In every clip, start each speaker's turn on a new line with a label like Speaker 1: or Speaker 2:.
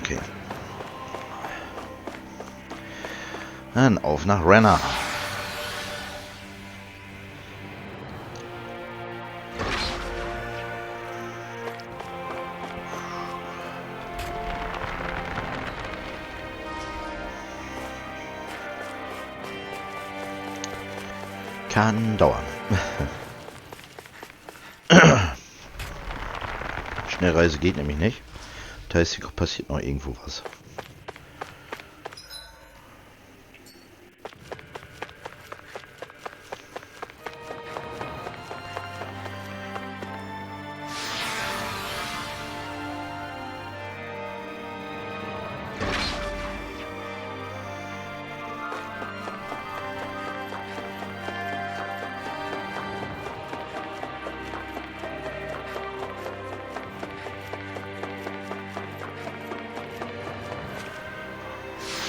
Speaker 1: Okay. Dann auf nach Renner. Kann dauern. Schnellreise geht nämlich nicht. Das heißt, hier passiert noch irgendwo was.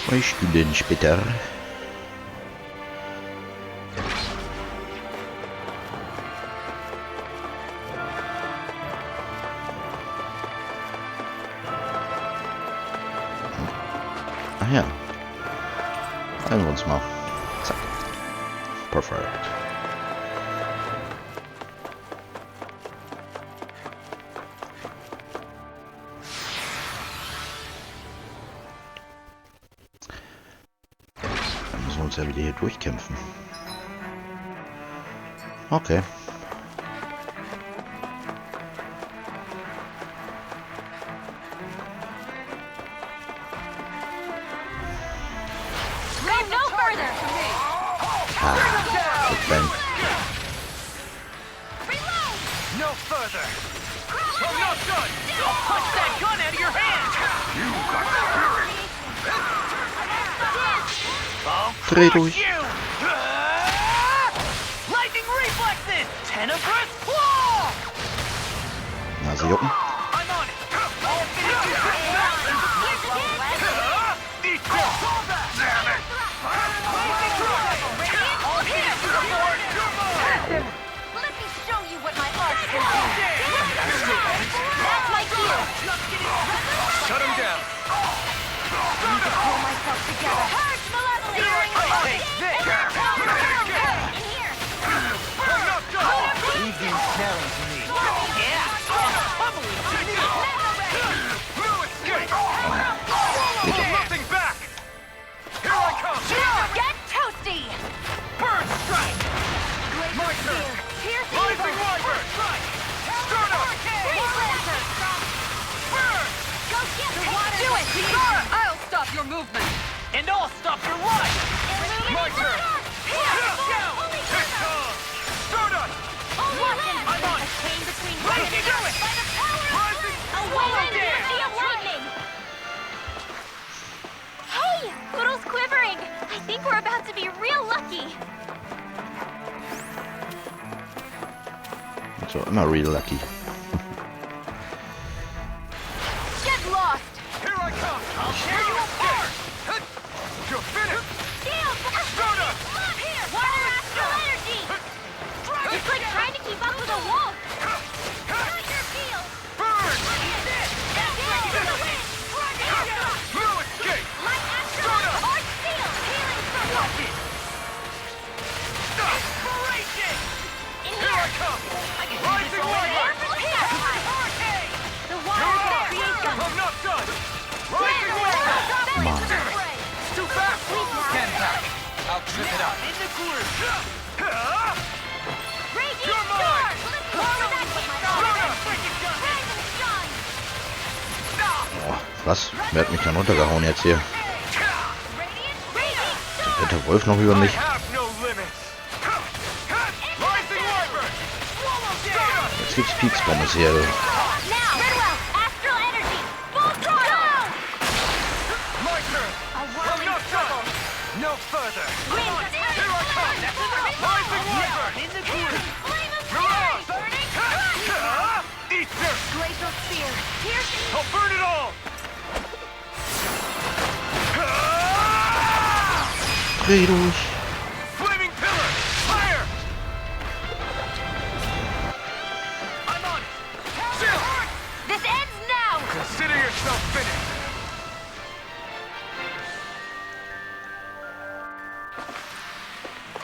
Speaker 1: Zwei Stunden später. Ach ja. Halten wir uns mal. Zack. Perfekt. Uns ja wieder hier durchkämpfen. Okay. Dreh durch. Nase jucken.
Speaker 2: I'll stop your movement, and I'll stop your life. My turn. Stardust. I'm on. Let me do it.
Speaker 3: Hey, Poodle's quivering. I think we're about to be real lucky.
Speaker 1: So immer real lucky.
Speaker 2: Get lost. Here I come. I'll tear you apart. You're finished. Stardust.
Speaker 3: Here, water astral energy. It's like trying to keep up with a wolf. Cut your field.
Speaker 2: Burn. No escape.
Speaker 3: Light astral or steel. Healing from
Speaker 2: Watch it. Inspiration.
Speaker 3: in
Speaker 2: Here
Speaker 3: here.
Speaker 2: I come. Rising Warrior. Hurricane.
Speaker 3: The
Speaker 2: You're
Speaker 3: water
Speaker 2: up.
Speaker 3: creates a
Speaker 2: I'm not done. Rising Warrior.
Speaker 1: Come on.
Speaker 2: It's too fast. Stand back. I'll trip it up. In the cooler.
Speaker 3: raging
Speaker 2: You're
Speaker 3: storm.
Speaker 2: mine.
Speaker 1: Oh, was? Wer hat mich dann runtergehauen jetzt hier? Ist der Wolf noch über mich?
Speaker 2: I have no limits. Rising Warrior.
Speaker 1: Jetzt gibt's Peaks-Pommes hier.
Speaker 3: Now, Redwell, astral energy, full throttle.
Speaker 2: My turn. I'm not done. No further.
Speaker 3: Wind,
Speaker 2: Here I come. Rising Warrior. In the cooler.
Speaker 3: flame of
Speaker 2: Mirage.
Speaker 3: fury, burning.
Speaker 2: Eat this.
Speaker 3: Glacial spear, piercing.
Speaker 2: I'll burn it all.
Speaker 1: Dreh durch.
Speaker 2: Flaming pillar. Fire. I'm on it. Still.
Speaker 3: This ends now.
Speaker 2: Consider yourself finished.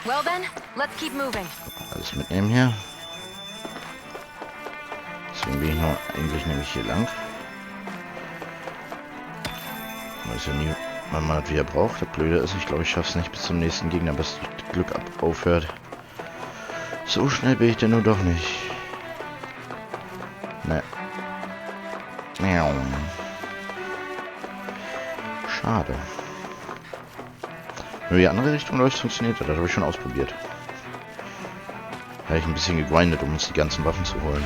Speaker 2: Well then, let's keep moving.
Speaker 1: Alles mitnehmen hier. Deswegen bin ich noch eigentlich nämlich hier lang. Weiß ja nie, wann man das wieder braucht. Das Blöde ist, ich glaube, ich schaffe es nicht bis zum nächsten Gegner, bis das Glück aufhört. So schnell bin ich denn nur doch nicht. Ne. Miau. Schade. Nur die andere Richtung läuft, funktioniert das. Das habe ich schon ausprobiert. Habe ich ein bisschen gegrindet, um uns die ganzen Waffen zu holen.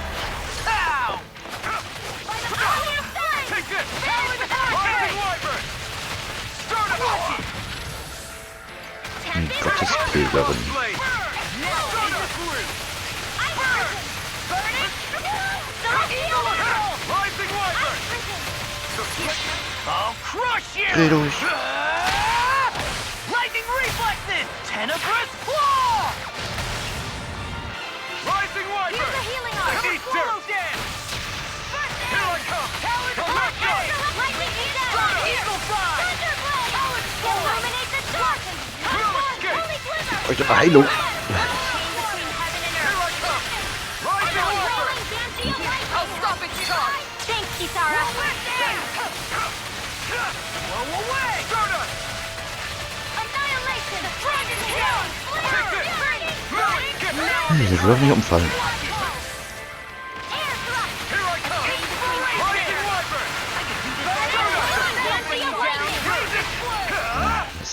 Speaker 1: Gottespilgerin. Dreh durch.
Speaker 4: Lightning reflexes! Tenebrous claw! Rising Wiper!
Speaker 2: Use the healing arm.
Speaker 4: Eat dirt! Here I come!
Speaker 2: Lightning down.
Speaker 4: Eagle fly!
Speaker 2: Illuminate the dark. Holy glimmer.
Speaker 1: Euch aber Heilung.
Speaker 4: Here I come! Rising Wiper!
Speaker 2: I'll stop its charge. Thanks, Kisara.
Speaker 4: Blow away! Stardust!
Speaker 2: Annihilation. Dragon Hill.
Speaker 1: Ich will nicht umfallen.
Speaker 2: Air thrust.
Speaker 4: Here I come! Rising Wiper!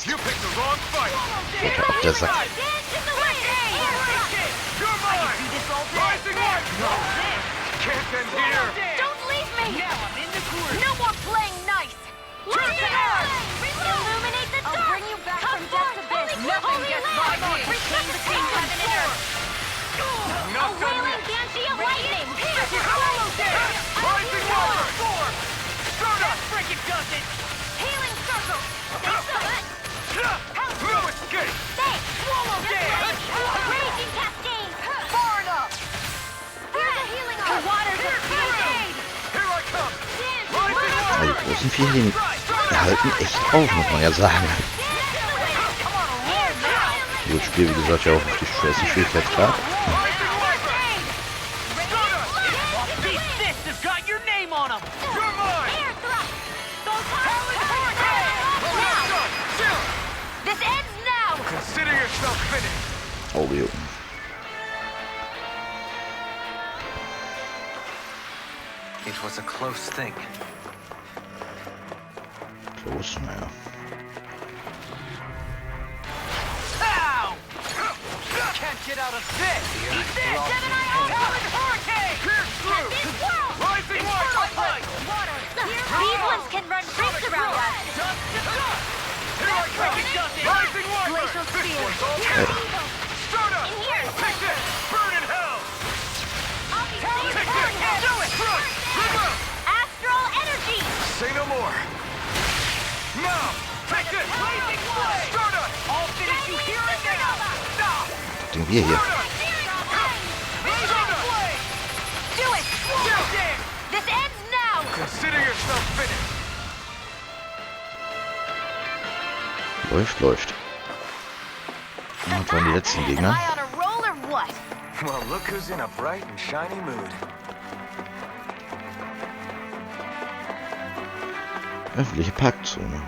Speaker 4: You picked the wrong fight!
Speaker 1: Alter, ab der Sack.
Speaker 4: You're mine! Rising Wiper! Can't end here!
Speaker 2: Don't leave me!
Speaker 4: Now I'm in the groove!
Speaker 2: No more playing nice! Illuminate the dark! I'll bring you back from death's abyss! Nothing gets by me! Return between heaven and earth! A wailing banshee of lightning!
Speaker 4: Rising Wiper! Stardust! Freaking does it!
Speaker 2: Healing circle! Stay put!
Speaker 4: No escape!
Speaker 2: Stay! Swallow dance! Raging cascade!
Speaker 4: Far enough!
Speaker 2: Here's a healing arm! The waters of aid!
Speaker 4: Here I come!
Speaker 1: Die großen Viecher, die halten echt auf, muss man ja sagen. Das Spiel, wie gesagt, ja auch auf die schwerste Schwierigkeitsgrad.
Speaker 4: These fists have got your name on them! You're mine!
Speaker 2: Air thrust! This ends now!
Speaker 4: Consider yourself finished!
Speaker 1: Oh, jo.
Speaker 5: It was a close thing.
Speaker 1: Los, naja.
Speaker 4: Ow! Can't get out of this! Eat this! Talon Hurricane! Pierce through! Rising Wiper!
Speaker 2: These ones can run rings around us!
Speaker 4: Dust to dust! Here I come! Rising Wiper!
Speaker 2: Glacial
Speaker 4: This
Speaker 2: spear.
Speaker 4: one's all
Speaker 2: Here's
Speaker 4: yours!
Speaker 2: Eagle.
Speaker 4: Stardust!
Speaker 2: In here.
Speaker 4: Take this! Burn in hell!
Speaker 2: Talon
Speaker 4: Take this! Do it! Crush! Reverse!
Speaker 2: Astral energy!
Speaker 4: Say no more! Now! Take this! Blazing flame! Stardust! I'll finish you here and now! Now!
Speaker 1: Den wir hier.
Speaker 4: Blazing flame!
Speaker 2: Do it! This ends now!
Speaker 4: Consider yourself finished!
Speaker 1: Läuft, läuft. Das waren die letzten Gegner.
Speaker 2: Am I on a roll or what?
Speaker 5: Well, look who's in a bright and shiny mood.
Speaker 1: Öffentliche Parkzone.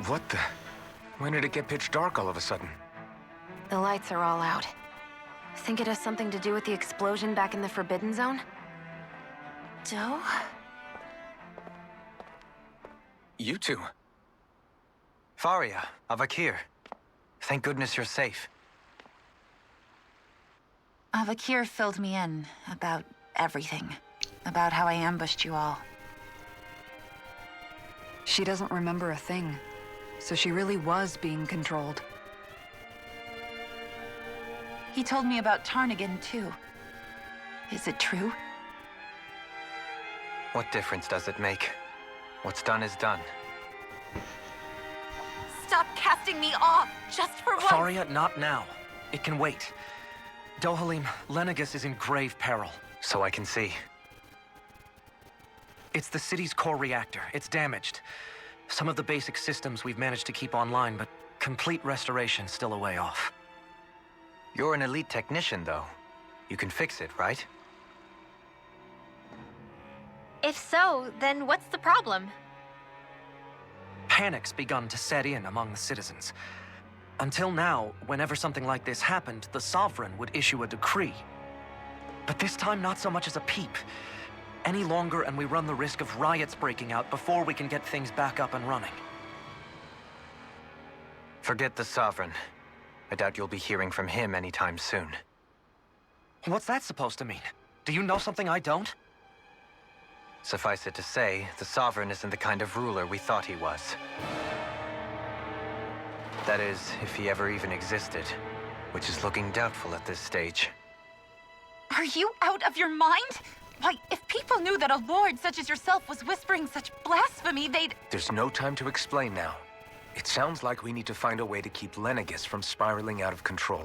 Speaker 5: What the? When did it get pitch dark all of a sudden?
Speaker 2: The lights are all out. Think it has something to do with the explosion back in the Forbidden Zone? Joe?
Speaker 5: You two. Faria, Avakir. Thank goodness you're safe.
Speaker 6: Avakir filled me in about everything. About how I ambushed you all.
Speaker 7: She doesn't remember a thing, so she really was being controlled.
Speaker 6: He told me about Tarnigan, too. Is it true?
Speaker 5: What difference does it make? What's done is done.
Speaker 2: Stop casting me off, just for once!
Speaker 8: Faria, not now. It can wait. Dohalim, Lenegus is in grave peril.
Speaker 5: So I can see. It's the city's core reactor. It's damaged. Some of the basic systems we've managed to keep online, but complete restoration's still a way off.
Speaker 8: You're an elite technician, though. You can fix it, right?
Speaker 3: If so, then what's the problem?
Speaker 5: Panic's begun to set in among the citizens. Until now, whenever something like this happened, the Sovereign would issue a decree. But this time, not so much as a peep. Any longer, and we run the risk of riots breaking out before we can get things back up and running.
Speaker 8: Forget the Sovereign. I doubt you'll be hearing from him anytime soon.
Speaker 5: What's that supposed to mean? Do you know something I don't?
Speaker 8: Suffice it to say, the Sovereign isn't the kind of ruler we thought he was. That is, if he ever even existed, which is looking doubtful at this stage.
Speaker 6: Are you out of your mind? Why, if people knew that a lord such as yourself was whispering such blasphemy, they'd...
Speaker 5: There's no time to explain now. It sounds like we need to find a way to keep Lenegis from spiraling out of control.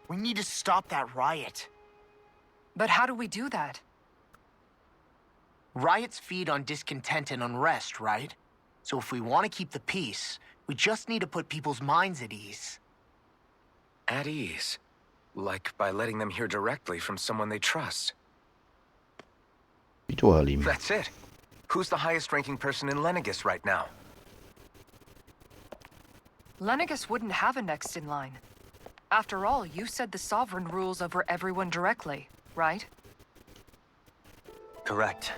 Speaker 4: We need to stop that riot.
Speaker 7: But how do we do that?
Speaker 4: Riots feed on discontent and unrest, right? So if we want to keep the peace, we just need to put people's minds at ease.
Speaker 5: At ease? Like by letting them hear directly from someone they trust.
Speaker 1: Wie du, Halim.
Speaker 5: That's it. Who's the highest-ranking person in Lenegis right now?
Speaker 7: Lenegis wouldn't have a next in line. After all, you said the Sovereign rules over everyone directly, right?
Speaker 8: Correct.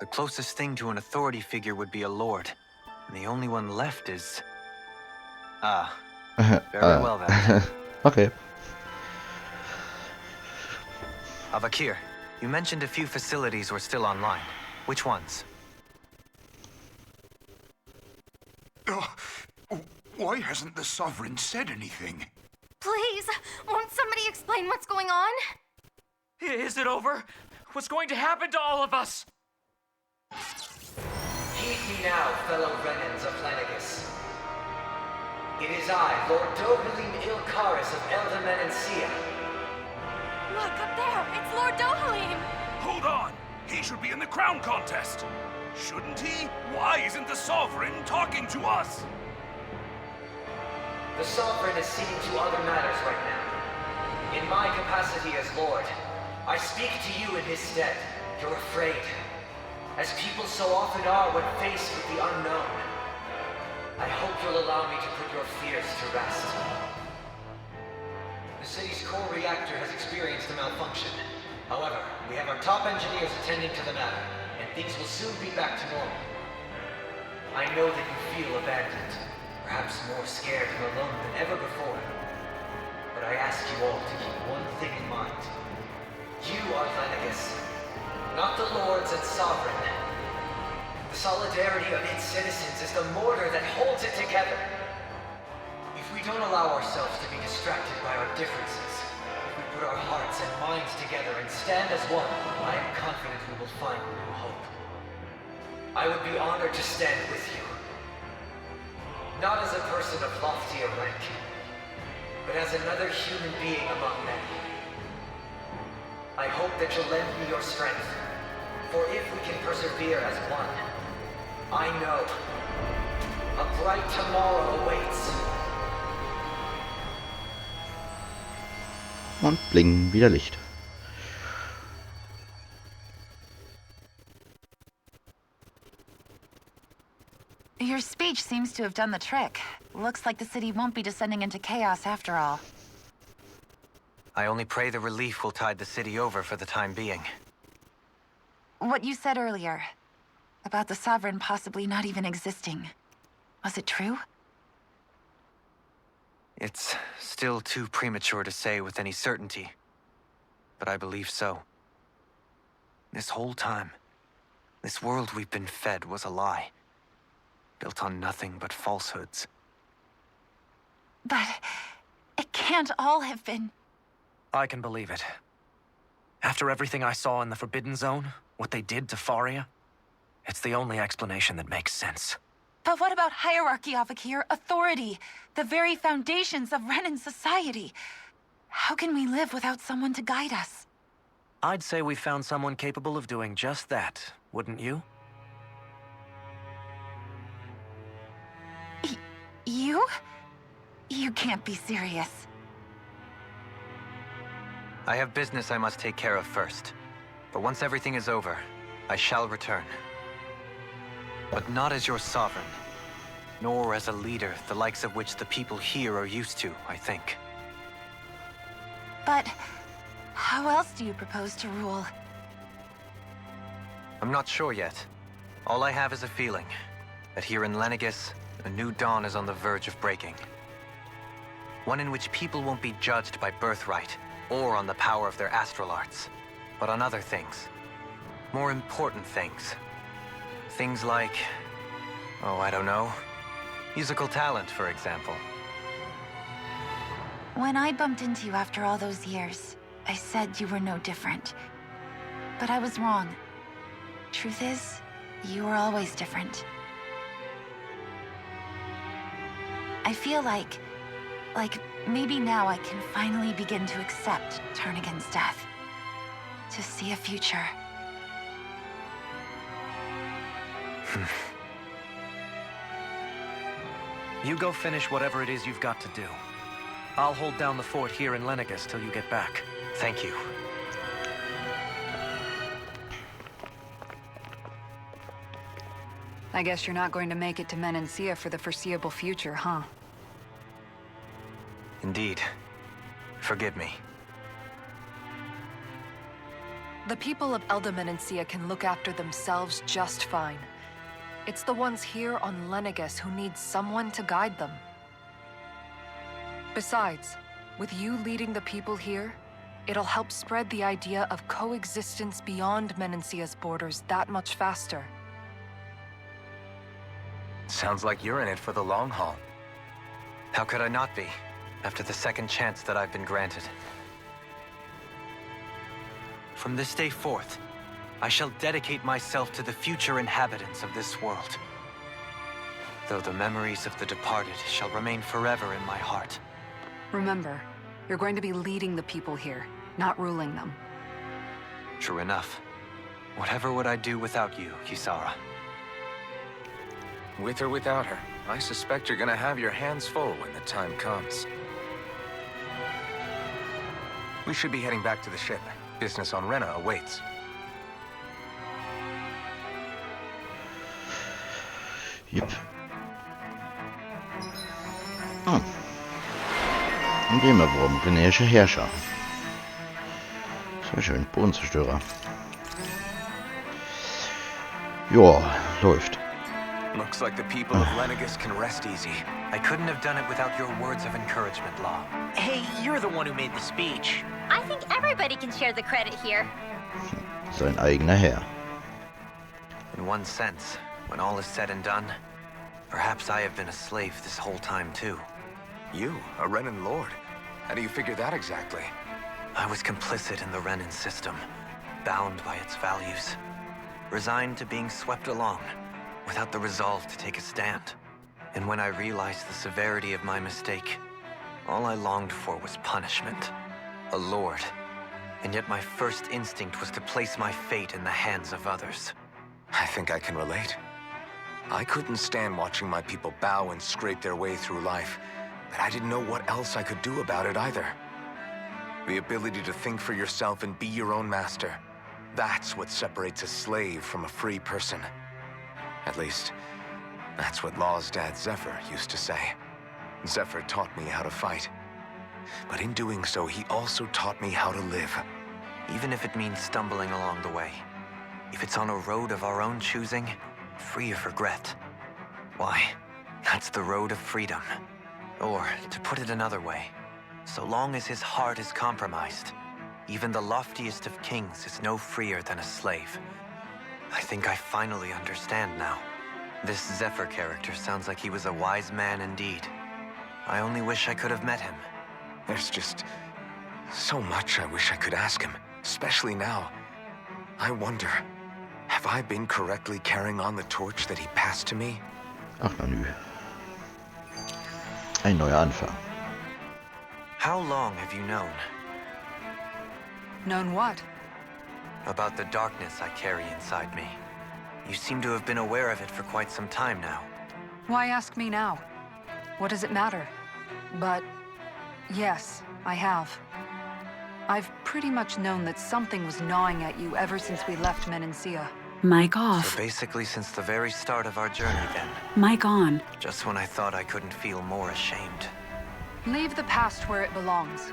Speaker 8: The closest thing to an authority figure would be a lord. And the only one left is... Ah. Very well then.
Speaker 1: Okay.
Speaker 8: Avakir, you mentioned a few facilities were still online. Which ones?
Speaker 9: Why hasn't the Sovereign said anything?
Speaker 3: Please, won't somebody explain what's going on?
Speaker 10: Is it over? What's going to happen to all of us?
Speaker 11: Heed me now, fellow Renans of Lenegis. It is I, Lord Dohalim Ilkaris of Elde Menancia.
Speaker 3: Look, up there! It's Lord Dohalim!
Speaker 9: Hold on! He should be in the crown contest! Shouldn't he? Why isn't the Sovereign talking to us?
Speaker 11: The Sovereign is seeing to other matters right now. In my capacity as Lord, I speak to you in his stead. You're afraid. As people so often are when faced with the unknown. I hope you'll allow me to put your fears to rest. The city's core reactor has experienced a malfunction. However, we have our top engineers attending to the matter, and things will soon be back to normal. I know that you feel abandoned, perhaps more scared and alone than ever before. But I ask you all to keep one thing in mind. You are Lenegis, not the lords and sovereign. The solidarity of its citizens is the mortar that holds it together. If we don't allow ourselves to be distracted by our differences, if we put our hearts and minds together and stand as one, I am confident we will find new hope. I would be honored to stand with you. Not as a person of loftier rank, but as another human being among many. I hope that you'll lend me your strength, for if we can persevere as one, I know a bright tomorrow awaits.
Speaker 1: Und bling, wieder Licht.
Speaker 6: Your speech seems to have done the trick. Looks like the city won't be descending into chaos after all.
Speaker 8: I only pray the relief will tide the city over for the time being.
Speaker 6: What you said earlier, about the Sovereign possibly not even existing, was it true?
Speaker 8: It's still too premature to say with any certainty, but I believe so. This whole time, this world we've been fed was a lie, built on nothing but falsehoods.
Speaker 6: But it can't all have been...
Speaker 5: I can believe it. After everything I saw in the Forbidden Zone, what they did to Faria, it's the only explanation that makes sense.
Speaker 6: But what about hierarchy, Avakir? Authority? The very foundations of Renan society? How can we live without someone to guide us?
Speaker 5: I'd say we found someone capable of doing just that, wouldn't you?
Speaker 6: You? You can't be serious.
Speaker 8: I have business I must take care of first. But once everything is over, I shall return. But not as your sovereign, nor as a leader the likes of which the people here are used to, I think.
Speaker 6: But how else do you propose to rule?
Speaker 8: I'm not sure yet. All I have is a feeling that here in Lenegis, a new dawn is on the verge of breaking. One in which people won't be judged by birthright or on the power of their astral arts, but on other things. More important things. Things like, oh, I don't know, musical talent, for example.
Speaker 6: When I bumped into you after all those years, I said you were no different. But I was wrong. Truth is, you were always different. I feel like maybe now I can finally begin to accept Turnigan's death. To see a future.
Speaker 5: You go finish whatever it is you've got to do. I'll hold down the fort here in Lenegis till you get back.
Speaker 8: Thank you.
Speaker 7: I guess you're not going to make it to Menancia for the foreseeable future, huh?
Speaker 8: Indeed. Forgive me.
Speaker 7: The people of Elde Menancia can look after themselves just fine. It's the ones here on Lenegis who need someone to guide them. Besides, with you leading the people here, it'll help spread the idea of coexistence beyond Menancia's borders that much faster.
Speaker 12: Sounds like you're in it for the long haul.
Speaker 8: How could I not be, after the second chance that I've been granted? From this day forth, I shall dedicate myself to the future inhabitants of this world. Though the memories of the departed shall remain forever in my heart.
Speaker 7: Remember, you're going to be leading the people here, not ruling them.
Speaker 8: True enough. Whatever would I do without you, Kisara?
Speaker 12: With or without her, I suspect you're gonna have your hands full when the time comes. We should be heading back to the ship. Business on Rena awaits.
Speaker 1: Yep. Und Gamerwurm, generischer Herrscher. Sehr schön, Bodenzerstörer. Joa, läuft.
Speaker 12: Looks like the people of Lenegis can rest easy.
Speaker 8: I couldn't have done it without your words of encouragement, Law.
Speaker 10: Hey, you're the one who made the speech.
Speaker 3: I think everybody can share the credit here.
Speaker 1: Sein eigener Herr.
Speaker 8: In one sense, when all is said and done, perhaps I have been a slave this whole time too.
Speaker 12: You, a Renan lord? How do you figure that exactly?
Speaker 8: I was complicit in the Renan system, bound by its values, resigned to being swept along, without the resolve to take a stand. And when I realized the severity of my mistake, all I longed for was punishment. A lord. And yet my first instinct was to place my fate in the hands of others.
Speaker 12: I think I can relate. I couldn't stand watching my people bow and scrape their way through life, but I didn't know what else I could do about it either. The ability to think for yourself and be your own master. That's what separates a slave from a free person. At least, that's what Law's dad Zephyr used to say. Zephyr taught me how to fight. But in doing so, he also taught me how to live.
Speaker 8: Even if it means stumbling along the way. If it's on a road of our own choosing, free of regret. Why, that's the road of freedom. Or, to put it another way, so long as his heart is compromised, even the loftiest of kings is no freer than a slave. I think I finally understand now. This Zephyr character sounds like he was a wise man indeed. I only wish I could have met him.
Speaker 12: There's just so much I wish I could ask him, especially now. I wonder, have I been correctly carrying on the torch that he passed to me?
Speaker 1: Ach, na nü. Ein neuer Anfang.
Speaker 8: How long have you known?
Speaker 7: Known what?
Speaker 8: About the darkness I carry inside me. You seem to have been aware of it for quite some time now.
Speaker 7: Why ask me now? What does it matter? But yes, I have. I've pretty much known that something was gnawing at you ever since we left Menancia.
Speaker 13: Mic off.
Speaker 8: So basically since the very start of our journey then.
Speaker 13: Mic on.
Speaker 8: Just when I thought I couldn't feel more ashamed.
Speaker 7: Leave the past where it belongs.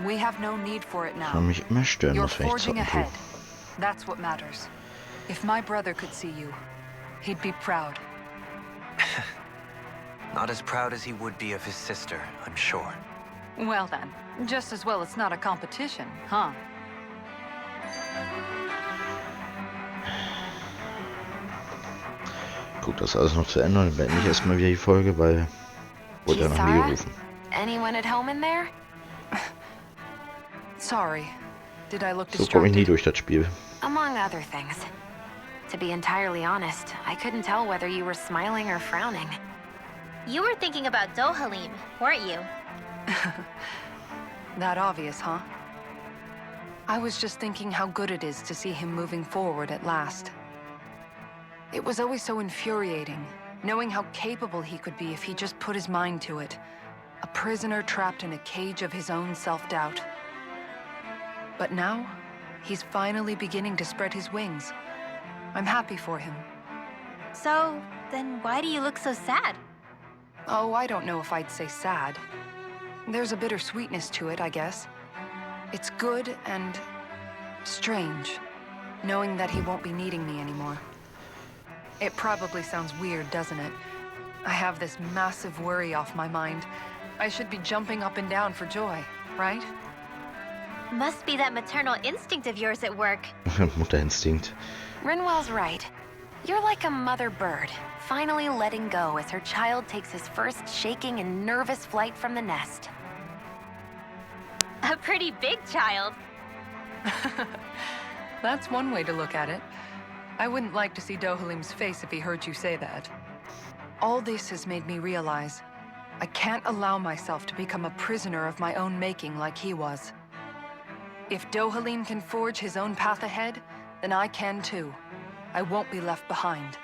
Speaker 7: We have no need for it now.
Speaker 1: Kann mich immer stören,
Speaker 7: You're
Speaker 1: was wenn ich
Speaker 7: forging
Speaker 1: zocken
Speaker 7: ahead.
Speaker 1: tue.
Speaker 7: That's what matters. If my brother could see you, he'd be proud.
Speaker 8: Not as proud as he would be of his sister, I'm sure.
Speaker 7: Well then, just as well it's not a competition, huh?
Speaker 1: Guck das alles noch zu Ende und dann beende ich erstmal wieder die Folge, weil wurde ja nach mir gerufen.
Speaker 6: Anyone at home in there?
Speaker 7: Sorry. Did I look
Speaker 1: So komme ich nie
Speaker 7: distracted?
Speaker 1: durch das Spiel.
Speaker 6: Among other things. To be entirely honest, I couldn't tell whether you were smiling or frowning.
Speaker 3: You were thinking about Dohalim, weren't you?
Speaker 7: That obvious, huh? I was just thinking how good it is to see him moving forward at last. It was always so infuriating, knowing how capable he could be if he just put his mind to it. A prisoner trapped in a cage of his own self-doubt. But now, he's finally beginning to spread his wings. I'm happy for him.
Speaker 3: So, then why do you look so sad?
Speaker 7: Oh, I don't know if I'd say sad. There's a bittersweetness to it, I guess. It's good and strange, knowing that he won't be needing me anymore. It probably sounds weird, doesn't it? I have this massive worry off my mind. I should be jumping up and down for joy, right?
Speaker 3: Must be that maternal instinct of yours at work.
Speaker 1: Mutterinstinkt.
Speaker 6: Rinwell's right. You're like a mother bird, finally letting go as her child takes his first shaking and nervous flight from the nest.
Speaker 3: A pretty big child.
Speaker 7: That's one way to look at it. I wouldn't like to see Dohalim's face if he heard you say that. All this has made me realize I can't allow myself to become a prisoner of my own making like he was. If Dohalim can forge his own path ahead, then I can too. I won't be left behind.